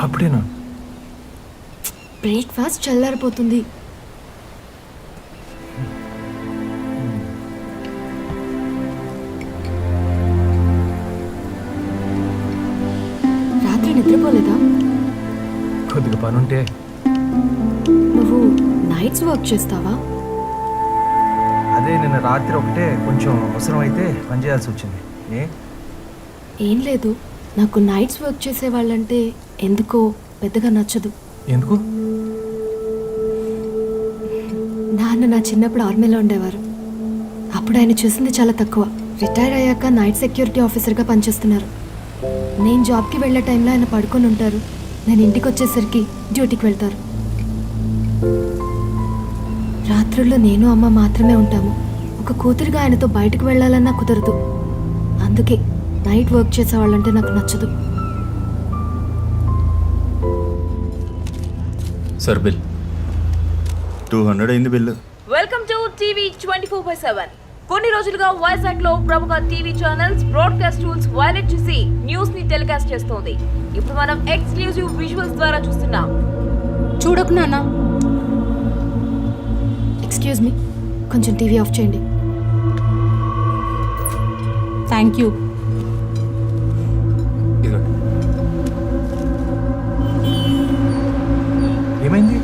అప్పుడేనా? బ్రేక్ఫాస్ట్ చల్లారిపోతుంది. రాత్రి నిద్రపోలేదా? కొద్దిగా పనుంటే. నువ్వు నైట్స్ వర్క్ చేస్తావా? అదే నిన్న రాత్రి ఒకటే కొంచెం అవసరం అయితే పని చేయాల్సి వచ్చింది. ఏం లేదు, నాకు నైట్స్ వర్క్ చేసే వాళ్ళంటే ఎందుకో పెద్దగా నచ్చదు. ఎందుకు? నాన్న నా చిన్నప్పుడు ఆర్మీలో ఉండేవారు. అప్పుడు ఆయన చూసింది చాలా తక్కువ. రిటైర్ అయ్యాక నైట్ సెక్యూరిటీ ఆఫీసర్గా పనిచేస్తున్నారు. నేను జాబ్కి వెళ్ళే టైంలో ఆయన పడుకొని ఉంటారు. నేను ఇంటికి వచ్చేసరికి డ్యూటీకి వెళ్తారు. రాత్రుల్లో నేను అమ్మ మాత్రమే ఉంటాము. ఒక కూతురిగా ఆయనతో బయటకు వెళ్ళాలన్నా కుదరదు. అందుకే నైట్ వర్క్ చేసేవాళ్ళంటే నాకు నచ్చదు. సార్ బిల్ 200 అయింది బిల్లు. Welcome to TV 24/7. కొన్ని రోజులుగా వైజాగ్ లో ప్రముఖ TV channels broadcast tools violet చేసి న్యూస్ ని టెలికాస్ట్ చేస్తోంది. ఇప్పుడు మనం ఎక్స్క్లూజివ్ విజువల్స్ ద్వారా చూస్తున్నాం. చూడకు నాన్న. ఎక్స్క్యూజ్ మీ, కొంచెం టీవీ ఆఫ్ చేయండి. Thank you. ఏమైంది?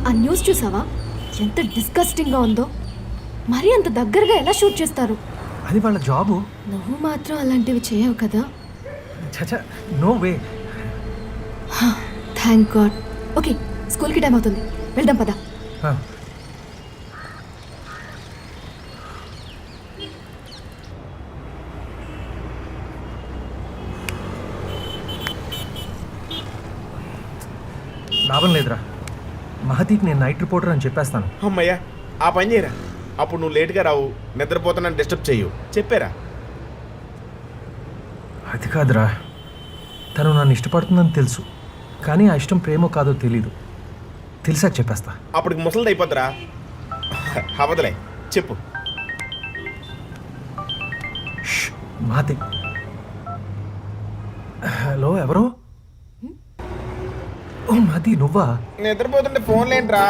ఆ న్యూస్ చూసావా? ఎంత డిస్గస్టింగ్గా ఉందో. మరీ అంత దగ్గరగా ఎలా షూట్ చేస్తారు? అది వాళ్ళ జాబు. నువ్వు మాత్రం అలాంటివి చేయవు కదా. చచా, no way. Thank God. Okay, స్కూల్కి టైం అవుతుంది, వెళ్దాం పదా. లాభం లేదురా, మహతీకి నేను నైట్ రిపోర్టర్ అని చెప్పేస్తాను. అమ్మయ్యా, ఆ పని చేయరా. అప్పుడు నువ్వు లేట్గా రావు, నిద్రపోతానని డిస్టర్బ్ చేయు. చెప్పారా? అది కాదురా, తను నన్ను ఇష్టపడుతుందని తెలుసు, కానీ ఆ ఇష్టం ప్రేమో కాదో తెలీదు. తెలిసాక చెప్పేస్తా. అప్పటికి ముసలిది అయిపోద్దిరా. అవదలే, చెప్పు. మహతి. హలో, ఎవరు? ఓ మహతి, నువ్వా? నిద్రపోతుంటే ఫోన్ లేంట్రా.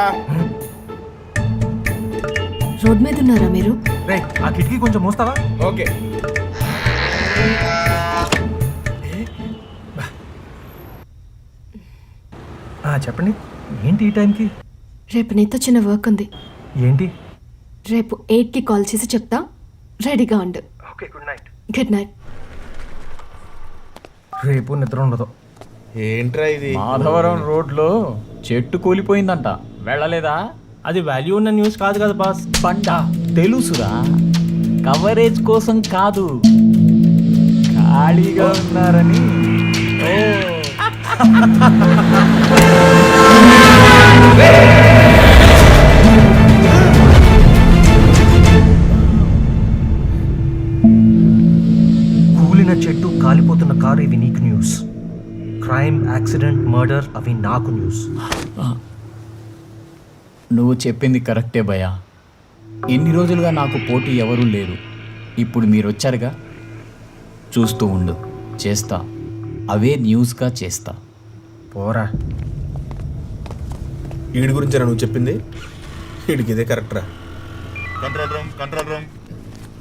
రోడ్ మీద ఉన్నారా మీరు? రే, ఆ కిటికీ కొంచెం మోస్తావా? ఓకే. చెప్పండి, ఏంటి ఈ టైంకి? రేపు నీతో చిన్న వర్క్ ఉంది. ఏంటి? రేపు 8కి కాల్ చేసి చెప్తా, రెడీగా ఉండు. Okay, good night. Good night. రేపు నిద్ర ఉండదు. ఏంట్రా ఇది? మాధవరం రోడ్లో చెట్టు కూలిపోయిందంట, వెళ్ళలేదా? అది వాల్యూ ఉన్న న్యూస్ కాదు కదా బాస్. పండా తెలుసురా, కవరేజ్ కోసం కాదు, ఖాళీగా ఉన్నారని. కూలిన చెట్టు, కాలిపోతున్న కారు, ఇవి నీకు న్యూస్. క్రైమ్, యాక్సిడెంట్, మర్డర్, అవి నాకు న్యూస్. నువ్వు చెప్పింది కరెక్టే భయ్యా. ఎన్ని రోజులుగా నాకు పోటీ ఎవరూ లేరు. ఇప్పుడు మీరు వచ్చారుగా, చూస్తూ ఉండు, చేస్తా. అవే న్యూస్గా చేస్తా. పోరా. వీడి గురించి నువ్వు చెప్పింది? వీడికి ఇదే కరెక్ట్రా. Control room,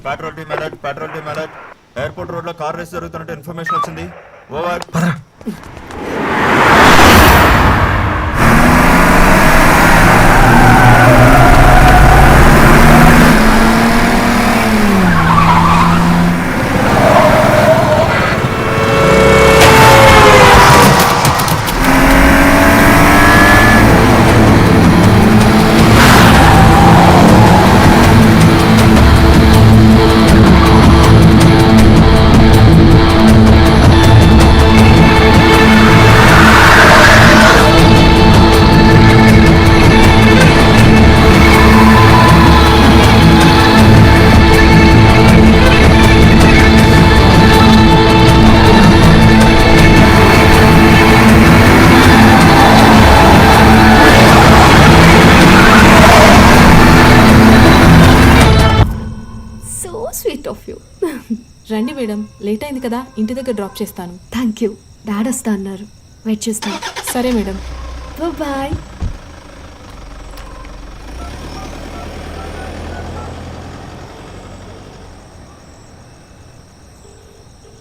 patrol team alert. Airport road లో కార్ రేస్ జరుగుతున్నట్టు ఇన్ఫర్మేషన్ వచ్చింది. ఓవర్. పదరా. Sweet of you. రండి మేడం, లేట్ అయింది కదా, ఇంటి దగ్గర డ్రాప్ చేస్తాను. Thank you. డాడ్ వస్తా అన్నారు. వెయిట్ చేస్తాను. సరే మేడం. బాయ్.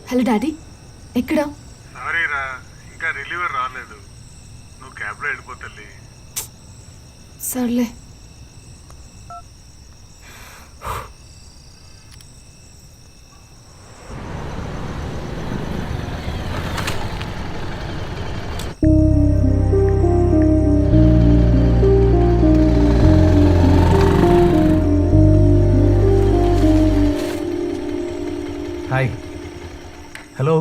హలో డాడీ, ఎక్కడ? సారీరా, ఇంకా రిలీవర్ రాలేదు. నువ్వు క్యాబ్లో వెళ్ళిపోతల్లి. సర్లే. హాయ్. హలో.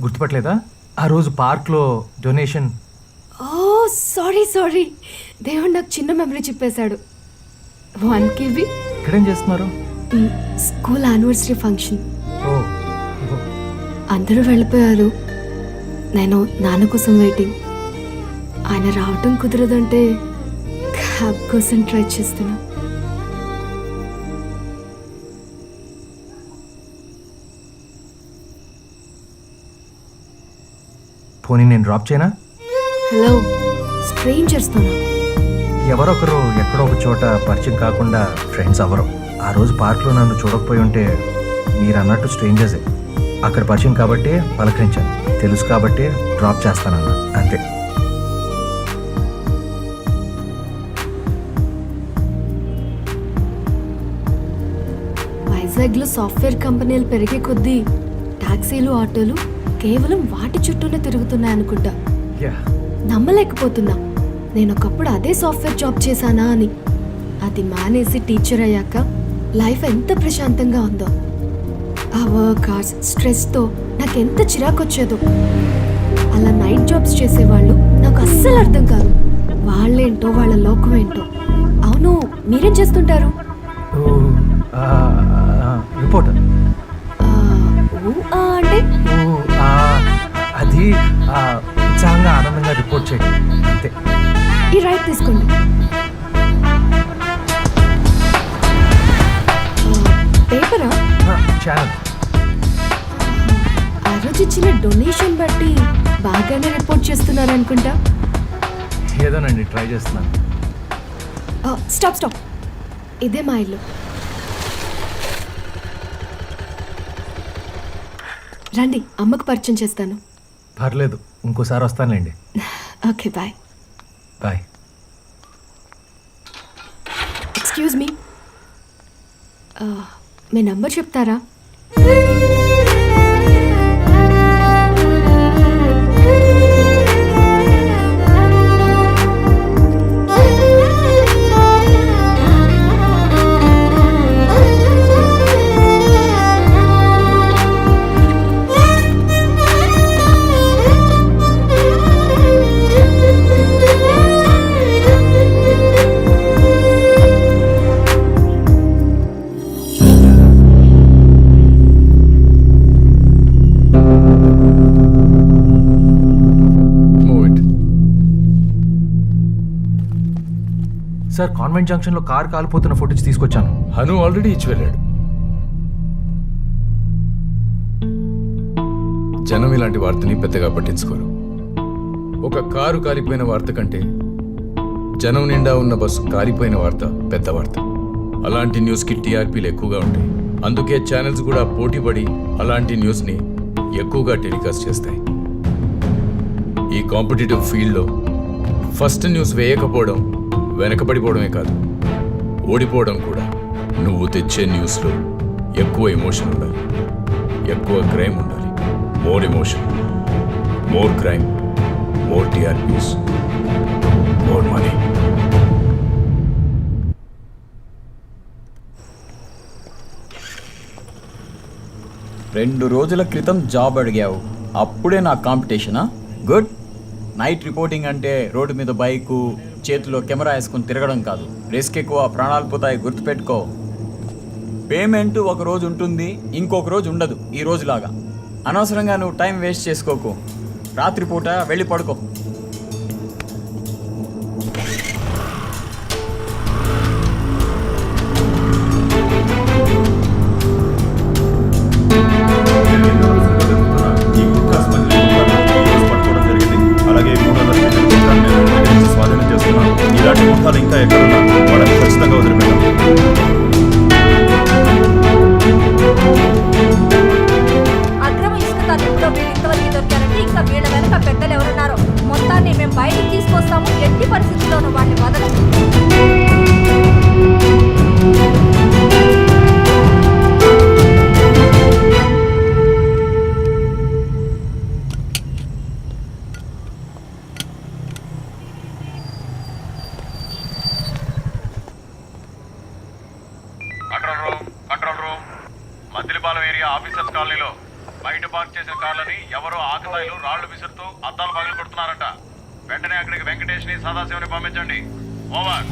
గుర్తుపట్టలేదా? ఆ రోజు పార్క్లో డొనేషన్. ఓ సారీ. దేవుడు నాకు చిన్న మెమరీ చెప్పేశాడు. 1 KB. ఇక్కడేం చేస్తున్నారు? School anniversary function. ఓ, అందరూ వెళ్ళిపోయారు. నేను నాన్న కోసం వెయిటింగ్. ఆయన రావటం కుదరదంటే క్యాబ్ కోసం ట్రై చేస్తున్నా. పోనీ నేను డ్రాప్ చేయనా? హలో, స్ట్రేంజర్స్తోనా? ఎవరొకరు ఎక్కడో ఒక చోట పరిచయం కాకుండా ఫ్రెండ్స్ అవ్వరు. ఆ రోజు పార్క్లో నన్ను చూడకపోయి ఉంటే మీరు అన్నట్టు స్ట్రేంజర్సే. అక్కడ పరిచయం కాబట్టి పలకరించాను, తెలుసు కాబట్టి డ్రాప్ చేస్తానన్నా, అంతే. వైజాగ్లో సాఫ్ట్వేర్ కంపెనీలు పెరిగే కొద్దీ టాక్సీలు, ఆటోలు కేవలం వాటి చుట్టూనే తిరుగుతున్నాయి అనుకుంటా. యా, నమ్మలేకపోతున్నా నేను ఒకప్పుడు అదే సాఫ్ట్వేర్ జాబ్ చేశానా అని. అది మానేసి టీచర్ అయ్యాక లైఫ్ ఎంత ప్రశాంతంగా ఉందో. ఆ వర్క్ అవర్స్ స్ట్రెస్తో నాకెంత చిరాకు వచ్చేదో. అలా నైట్ జాబ్స్ చేసేవాళ్ళు నాకు అస్సలు అర్థం కాదు. వాళ్ళేంటో వాళ్ళ లోకం ఏంటో. అవును, మీరేం చేస్తుంటారు? రిపోర్టర్. అంటే అది ఉత్సాహంగా ఆనందంగా రిపోర్ట్ చేయడం, అంతే. ఈ రైట్ తీసుకోండి. పేపరా? ఛానల్. ఆ రోజు ఇచ్చిన డొనేషన్ బట్టి బాగానే రిపోర్ట్ చేస్తున్నారు అనుకుంటా. ఏదోనండి, ట్రై చేస్తున్నాను. స్టాప్. ఇదే మా ఇల్లు. రండి, అమ్మకు పరిచయం చేస్తాను. పర్లేదు, ఇంకోసారి వస్తానులేండి. Okay, bye. Bye. Excuse me, మీ నంబర్ చెప్తారా? సార్, కాన్వెంట్ జంక్షన్లో కార్ కాలిపోతున్న ఫుటేజ్ తీసుకొచ్చాను. హను ఆల్రెడీ ఇచ్చి వెళ్ళాడు. జనం ఇలాంటి వార్తని పెద్దగా పట్టించుకోరు. ఒక కారు కాలిపోయిన వార్త కంటే జనం నిండా ఉన్న బస్సు కాలిపోయిన వార్త పెద్ద వార్త. అలాంటి న్యూస్కి టీఆర్పీలు ఎక్కువగా ఉంటాయి. అందుకే ఛానల్స్ కూడా పోటీపడి అలాంటి న్యూస్ని ఎక్కువగా టెలికాస్ట్ చేస్తాయి. ఈ కాంపిటేటివ్ ఫీల్డ్లో ఫస్ట్ న్యూస్ వేయకపోవడం వెనకబడిపోవడమే కాదు, ఓడిపోవడం కూడా. నువ్వు తెచ్చే న్యూస్లో ఎక్కువ ఎమోషన్ ఉండాలి, ఎక్కువ క్రైమ్ ఉండాలి. More emotion, more crime, more TRPs, more money. రెండు రోజుల క్రితం జాబ్ అడిగావు, అప్పుడే నా కాంపిటీషనా? గుడ్. నైట్ రిపోర్టింగ్ అంటే రోడ్డు మీద బైకు, చేతిలో కెమెరా వేసుకుని తిరగడం కాదు. రిస్క్ ఎక్కువ, ప్రాణాలు పోతాయి, గుర్తుపెట్టుకో. పేమెంట్ ఒక రోజు ఉంటుంది, ఇంకొక రోజు ఉండదు. ఈ రోజులాగా అనవసరంగా నువ్వు టైం వేస్ట్ చేసుకోకు. రాత్రిపూట వెళ్ళి పడుకో. సింహాలు ఇంకా ఎక్కడున్నా వాళ్ళని ఖచ్చితంగా వదిలిపెట్టాం. అక్రమ ఇసుక తరలింపులో వీళ్ళు ఇంతవరకు దొరికారంటే ఇంకా వీళ్ళ వెనక పెద్దలు ఎవరున్నారో మొత్తాన్ని మేము బయటికి తీసుకొస్తాము. ఎట్టి పరిస్థితుల్లోనూ వాడిని వదలం. Control room Maddilapalem area officers కాలనీలో బయట పార్క్ చేసిన కార్లని ఎవరో ఆకతాయిలు రాళ్లు విసురుతూ అద్దాలు పగలు కొడుతున్నారంట. వెంటనే అక్కడికి వెంకటేష్ని సదాశివని పంపించండి. ఓవర్.